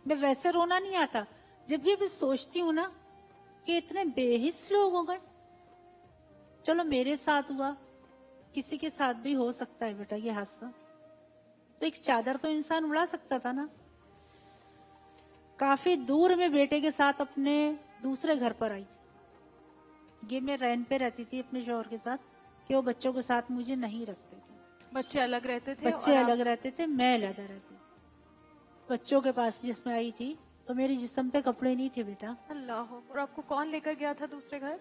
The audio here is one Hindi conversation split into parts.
मैं वैसे रोना नहीं आता। जब ये मैं सोचती हूँ ना कि इतने बेहिस लोग हो गए। चलो मेरे साथ हुआ, किसी के साथ भी हो सकता है बेटा ये हादसा। तो एक चादर तो इंसान उड़ा सकता था ना। काफी दूर में बेटे के साथ अपने दूसरे घर पर आई। ये मैं रैन पे रहती थी अपने शौहर के साथ कि वो बच्चों के साथ मुझे नहीं रखते थे। बच्चे अलग रहते थे, बच्चे और अलग रहते थे, मैं अलग रहती थी। बच्चों के पास जिसमें आई थी तो मेरे जिस्म पे कपड़े नहीं थे बेटा। अल्लाह। और आपको कौन लेकर गया था दूसरे घर?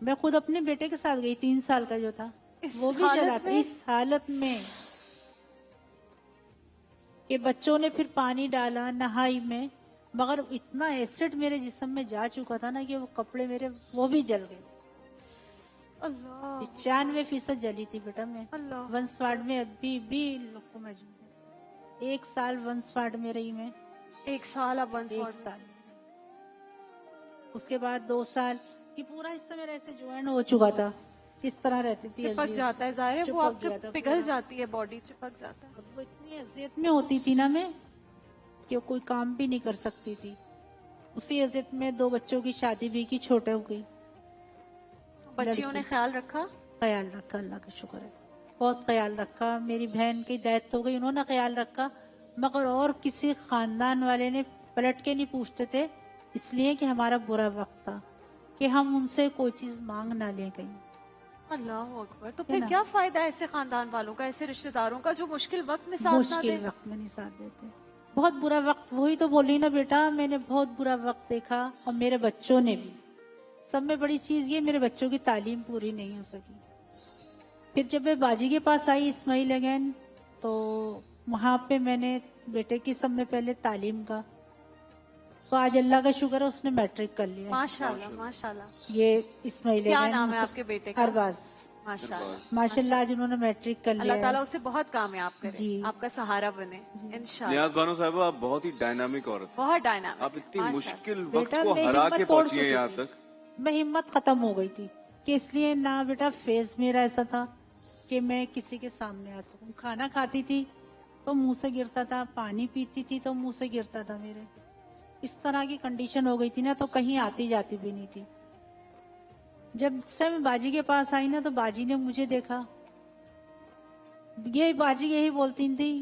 मैं खुद अपने बेटे के साथ गई, 3 साल का जो था, इस वो भी हालत चला था। में? इस हालत में कि बच्चों ने फिर पानी डाला, नहाई में, मगर इतना एसिड मेरे जिस्म में जा चुका था ना कि वो कपड़े मेरे वो भी जल गए थे। अल्लाह 95% जली थी बेटा मैं। अल्लाह। वंशवाड़ में अभी भी लोग को मौजूद है। 1 साल वंशवाड़ में रही मैं। 1 साल आप वंश 1 साल। उसके बाद 2 साल। ये पूरा हिस्सा मेरा ऐसे ज्वाइन हो चुका था। किस तरह रहती थी। चिपक अजीज। जाता है, जाहिर है वो चिपक गया आपके था पिघल पूरा। जाती है, बॉडी चिपक जाता है। अब वो इतनी अजियत में होती थी ना मैं कि वो कोई काम भी नहीं कर सकती थी। उसी अजियत में 2 बच्चों की शादी भी की, छोटे हो गई। बच्चियों ने ख्याल रखा? ख्याल रखा, अल्लाह का शुक्र है, बहुत ख्याल रखा। मेरी बहन की डेथ हो गई, उन्होंने ख्याल रखा, मगर और किसी खानदान वाले ने पलट के नहीं पूछते थे, इसलिए कि हमारा बुरा वक्त था कि हम उनसे कोई चीज मांग ना लें कहीं। अल्लाह अकबर। तो है फिर ना? क्या फायदा ऐसे खानदान वालों का, ऐसे रिश्तेदारों का जो मुश्किल वक्त में साथ ना दे? मुश्किल वक्त में नहीं साथ देते। बहुत बुरा वक्त, वही तो बोली ना बेटा, मैंने बहुत बुरा वक्त देखा और मेरे बच्चों ने भी। सब में बड़ी चीज ये, मेरे बच्चों की तालीम पूरी नहीं हो सकी। फिर जब मैं बाजी के पास आई इस्माइल अगैन, तो वहां पे मैंने बेटे की सब में पहले तालीम का, तो आज अल्लाह का शुक्र है उसने मैट्रिक कर लिया। माशाल्लाह माशाल्लाह। ये इस्माइल क्या अगैन नाम है आपके बेटे का? अरबाज। माशाल्लाह माशाल्लाह आज उन्होंने मैट्रिक कर लिया अल्लाह है। ताला उसे बहुत कामयाब करे, जी। आपका सहारा बने इंशाल्लाह। नियाज बानो साहब, आप बहुत ही डायनामिक औरत हैं। बहुत डायनामिक। आप इतनी मुश्किल वक्त बेटा, को मैं हरा हिम्मत के तोड़ पहुंची हैं चुकी यहाँ थी। तक। मैं हिम्मत खत्म हो गई थी कि इसलिए ना बेटा फेस मेरा ऐसा था कि मैं किसी के सामने आ सकूं। खाना खाती थी तो मुंह से गिरता था, पानी पीती थी तो मुंह से गिरता था मेरे। इस तरह की कंडीशन हो गई थी ना, तो कहीं आती जाती भी नहीं थी। जब उस टाइम बाजी के पास आई ना, तो बाजी ने मुझे देखा, ये बाजी यही बोलती थी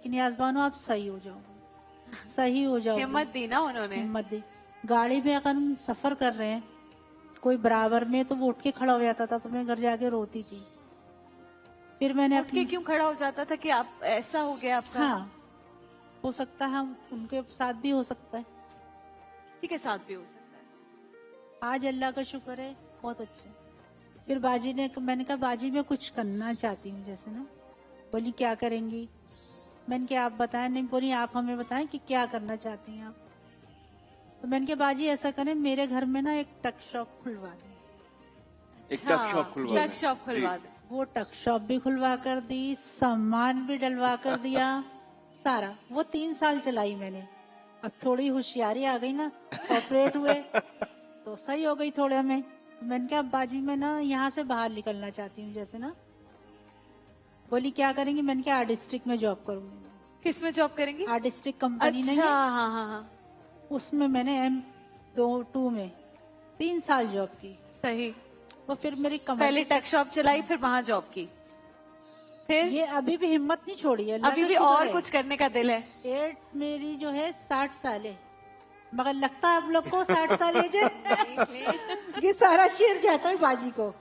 कि नियाज बानो आप सही हो जाओ, सही हो जाओ। हिम्मत दी ना उन्होंने। हिम्मत दी। गाड़ी में अगर हम सफर कर रहे हैं कोई बराबर में, तो वो उठ के खड़ा हो जाता था, तो मैं घर जाके रोती थी। फिर मैंने उठ के अपनी, क्यों खड़ा हो जाता था कि आप ऐसा हो गया आपका? हाँ हो सकता है, हम उनके साथ भी हो सकता है, किसी के साथ भी हो सकता है। आज अल्लाह का शुक्र है बहुत अच्छे। फिर बाजी ने, मैंने कहा बाजी मैं कुछ करना चाहती हूँ जैसे ना। बोली क्या करेंगी? मैंने कहा आप बताएं। नहीं, बोली आप हमें बताएं कि क्या करना चाहती हैं आप। तो मैंने कहा बाजी ऐसा करें, मेरे घर में ना एक टक शॉप खुलवा दें। एक टक शॉप खुलवा टक शॉप खुलवा दे। वो टक शॉप भी खुलवा कर दी, सामान भी डलवा कर दिया, सारा। वो 3 साल चलाई मैंने। अब थोड़ी होशियारी आ गई ना, ऑपरेट हुए तो सही हो गई थोड़े में। तो मैंने कहा बाजी मैं ना यहाँ से बाहर निकलना चाहती हूँ जैसे ना। बोली क्या करेंगी? मैंने कहा आर डिस्ट्रिक्ट में जॉब करूंगी। किस में जॉब करेंगी? आर डिस्ट्रिक्ट कंपनी नहीं अच्छा, है, हाँ हाँ हाँ उसमें मैंने M2 में 3 साल जॉब की। सही। वो फिर मेरी कमर पहले टक शॉप चलाई, फिर वहां जॉब की, फिर ये अभी भी हिम्मत नहीं छोड़ी है, अल्लाह अभी का भी शुक्र और है। कुछ करने का दिल है। एज मेरी जो है 60 साल है, मगर लगता है आप लोग को 60 साल एज है। ये सारा शेर जाता है बाजी को।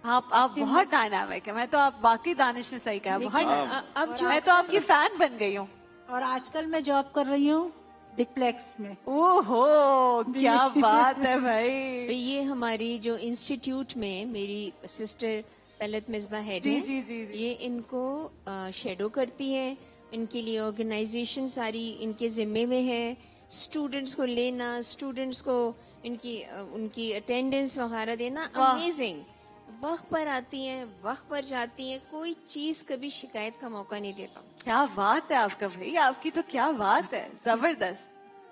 आप बहुत डायनामिक है। मैं तो, आप बाकी दानिश ने सही कहा, बहुत अब जो मैं तो आपकी फैन बन गई हूँ। और आजकल मैं जॉब कर रही हूँ डिप्लेक्स में। ओहो क्या बात है भाई। ये हमारी जो इंस्टीट्यूट में मेरी सिस्टर तलत मिसबा हेड जी है, जी जी जी। ये इनको शेडो करती है। इनके लिए ऑर्गेनाइजेशन सारी इनके जिम्मे में है। स्टूडेंट्स को लेना, स्टूडेंट्स को उनकी अटेंडेंस वगैरह देना, अमेजिंग। वक्त पर आती हैं, वक्त पर जाती हैं, कोई चीज कभी शिकायत का मौका नहीं देता। क्या बात है आपका भाई, आपकी तो क्या बात है, जबरदस्त।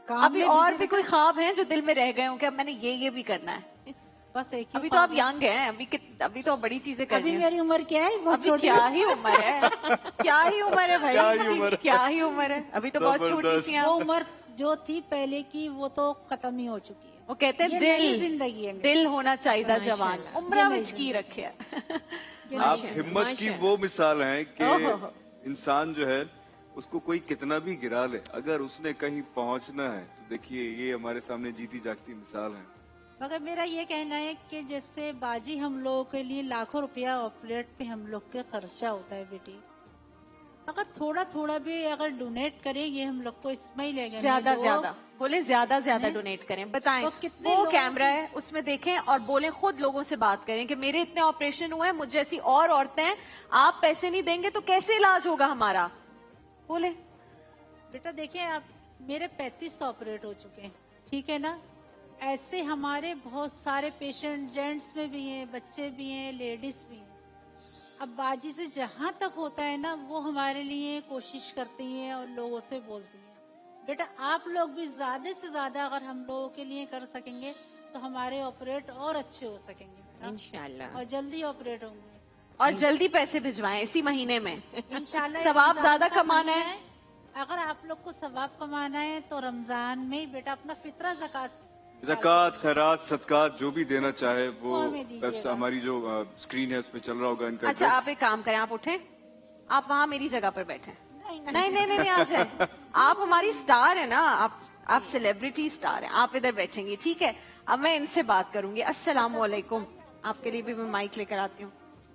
काम अभी में और busy भी कोई ख्वाब हैं जो दिल में रह गए हों कि अब मैंने ये भी करना है? बस एक ही अभी तो आप ख्वाब है। यंग हैं, अभी तो बड़ी चीजें कर अभी रही हैं। मेरी उम्र क्या है, बहुत अभी छोटी क्या ही उम्र है, क्या ही उम्र है भाई, क्या ही उम्र है। क्या ही उम्र है, अभी तो बहुत छोटी जबरदस्त। सी हैं वो आप। उम्र जो थी पहले की वो तो खत्म ही हो चुकी है। वो कहते हैं ये नई दिल, जिंदगी है मेरी। दिल होना चाहिए जवान, माशाल्लाह। उम्र विच की रखे आप हिम्मत की वो मिसाल हैं कि इंसान जो है उसको कोई कितना भी गिरा ले, अगर उसने कहीं पहुंचना है तो देखिए ये हमारे सामने जीती जागती मिसाल है। मगर मेरा ये कहना है कि जैसे बाजी हम लोगों के लिए लाखों रुपया ऑपरेट पे हम लोग के खर्चा होता है बेटी, अगर थोड़ा थोड़ा भी अगर डोनेट करेंगे हम लोग को इसमें ही लेंगे ज्यादा ज्यादा बोले, ज्यादा डोनेट करें। बताएं तो कितने वो लोगों कैमरा है उसमें देखें और बोले, खुद लोगों से बात करें कि मेरे इतने ऑपरेशन हुए हैं, मुझ जैसी और औरतें हैं, आप पैसे नहीं देंगे तो कैसे इलाज होगा हमारा, बोले। बेटा देखिए आप, मेरे 35 ऑपरेट हो चुके हैं, ठीक है ना। ऐसे हमारे बहुत सारे पेशेंट जेंट्स में भी हैं, बच्चे भी हैं, लेडीज भी हैं। अब बाजी से जहां तक होता है ना वो हमारे लिए कोशिश करती हैं और लोगों से बोलती हैं। बेटा आप लोग भी ज्यादा से ज्यादा अगर हम लोगों के लिए कर सकेंगे तो हमारे ऑपरेट और अच्छे हो सकेंगे बेटा। इंशाल्लाह। और जल्दी ऑपरेट होंगे और जल्दी पैसे भिजवाएं इसी महीने में। इंशाल्लाह। सवाब रमजान ज्यादा का कमाना महीना है। अगर आप लोग को सवाब कमाना है तो रमजान में ही बेटा अपना फितरा ज़कात, खैरात, सदकात जो भी देना चाहे वो हमें दीजिएगा। हमारी जो स्क्रीन है उस पे चल रहा होगा इनका अच्छा address। आप एक काम करें, आप उठें, आप वहां मेरी जगह पर बैठें। नहीं, नहीं आ जाए, आप हमारी स्टार है ना, आप सेलिब्रिटी स्टार हैं, आप इधर बैठेंगी, ठीक है। अब मैं इनसे बात करूंगी। अस्सलाम वालेकुम, आपके लिए भी मैं माइक लेकर आती हूँ।